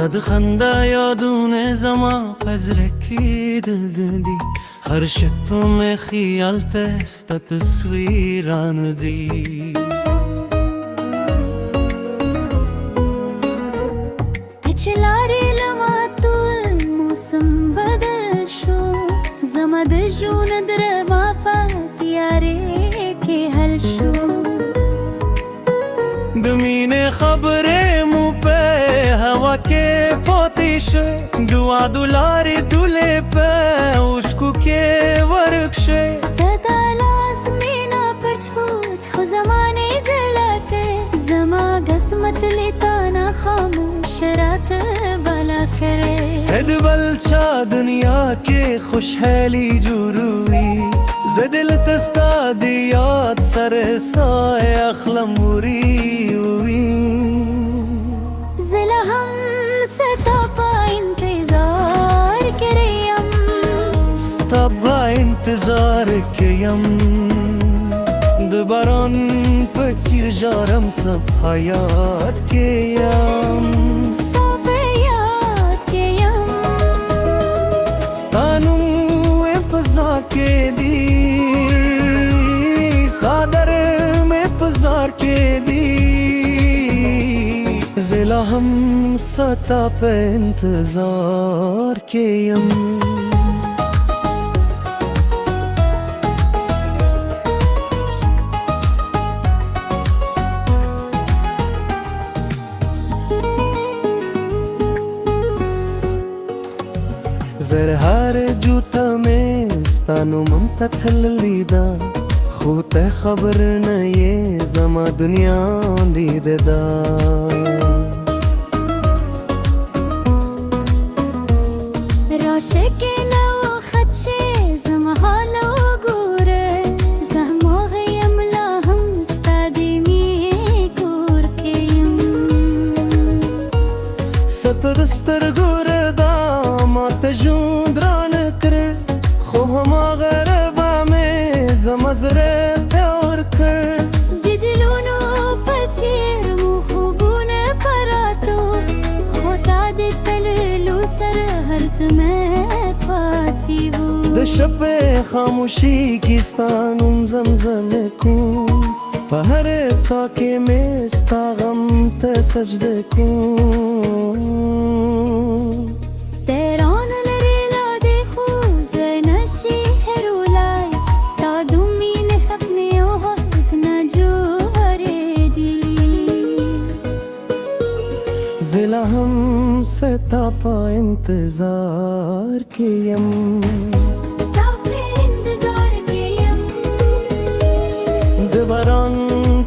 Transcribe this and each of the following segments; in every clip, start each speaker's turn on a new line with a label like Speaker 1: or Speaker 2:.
Speaker 1: صد خنده یادونه زما پزرکی دل دلی هر شب में خیال تست تصویران دی
Speaker 2: تچلاری لما طول موسم بدل شو زما د ژوند درما پاتیارې کې حل شو
Speaker 1: د مینې خبرې مو په هوا کې پاتې شوې دعا دلارې دلې په اوښکو کې ورک شوې
Speaker 2: ستا لاس مینا پر چھوت خو زمانې جلا کړ زما قسمت لیتا نا خاموش رات بالا کرے
Speaker 1: د بل چا دنیا کې خوشحالي جوړوي زه دل تستا د یاد سره سایه اخلم وری
Speaker 2: زه هم ستا په انتظار کې یم
Speaker 1: ستا په انتظار کې یم د باران په څیر ژارم سب حیات کې یم
Speaker 2: ستا په یاد کې یم
Speaker 1: ستا نوم مې په زړه کې دی ستا در مې په زړه کې دی زه لا هم ستا په انتظار کې یم زرهار جوته مې ستا نوم ته تللی ده خو ته خبر نه یې زما دنیا لیده ده
Speaker 2: راشه کې لو خدشه زما حال وګوره زما غیم لا هم ستا د مینې کور کې یم
Speaker 1: ستر سترګو ردا ماته ژوند رانه کړ خو هماغه ربه مې زما زړه پیار کړ
Speaker 2: د دلونو په څېر مو خوبونه پراتو خو تا د تللو سره هر څه مې پاتې وو
Speaker 1: د شپې خاموشي کې ستا نوم زمزمه کوم په هر ساه کې مې ستا غم ته سجده کوم
Speaker 2: تهران لري لا دې خو زه نشي هېرولای ستا د مینې حق مې او حق نه جوړې دي
Speaker 1: زه لا هم ستا په انتظار کې یم
Speaker 2: ستا په انتظار کې یم
Speaker 1: د باران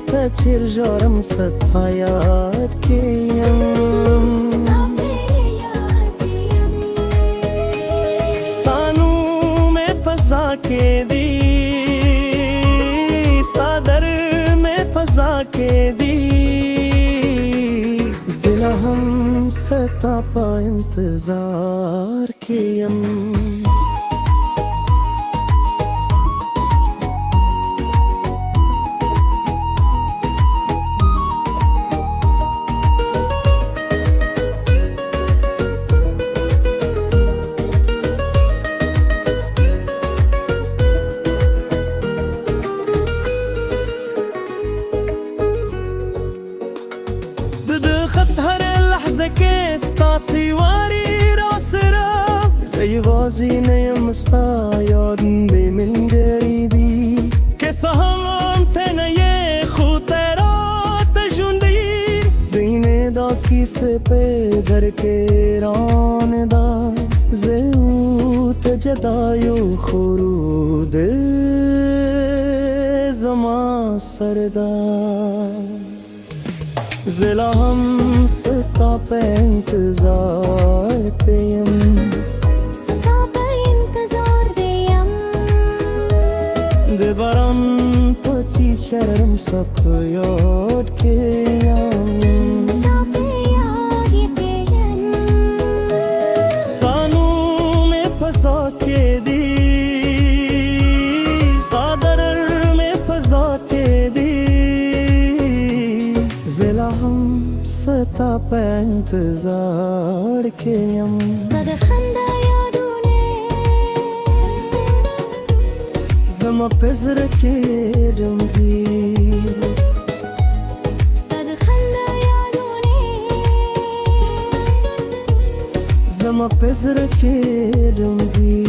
Speaker 1: په څېر ژارم ستا په یاد کې یم
Speaker 2: ستا په یاد کې یم
Speaker 1: ستا نوم مې په زړه کې دی ستا در مې په زړه کې دی زه لا هم ستا په انتظار کې یم د خط هر لحظه کې ستاسې واري را سره زه یوازې نه یم ستا یاد بې ملګري دي که څه هم ته نه یې خو ته راته ژوندي د اینې دا کیسې په در کې رانه ده زه او ته جدا یو خو رود زما سره ده زه لا هم ستا په انتظار کې یم
Speaker 2: ستا په انتظار کې یم
Speaker 1: د باران په څېر شرم ستا په یاد کې یم
Speaker 2: ستا په یاد کې یم
Speaker 1: ستا نوم مې په زړه کې دی ستا در مې په زړه کې دی زه لا هم ستا په انتظار کې یم
Speaker 2: ستا د خندا یادونه
Speaker 1: زما په زړه کې ډمځي
Speaker 2: ستا د خندا یادونه
Speaker 1: زما په زړه کې ډمځي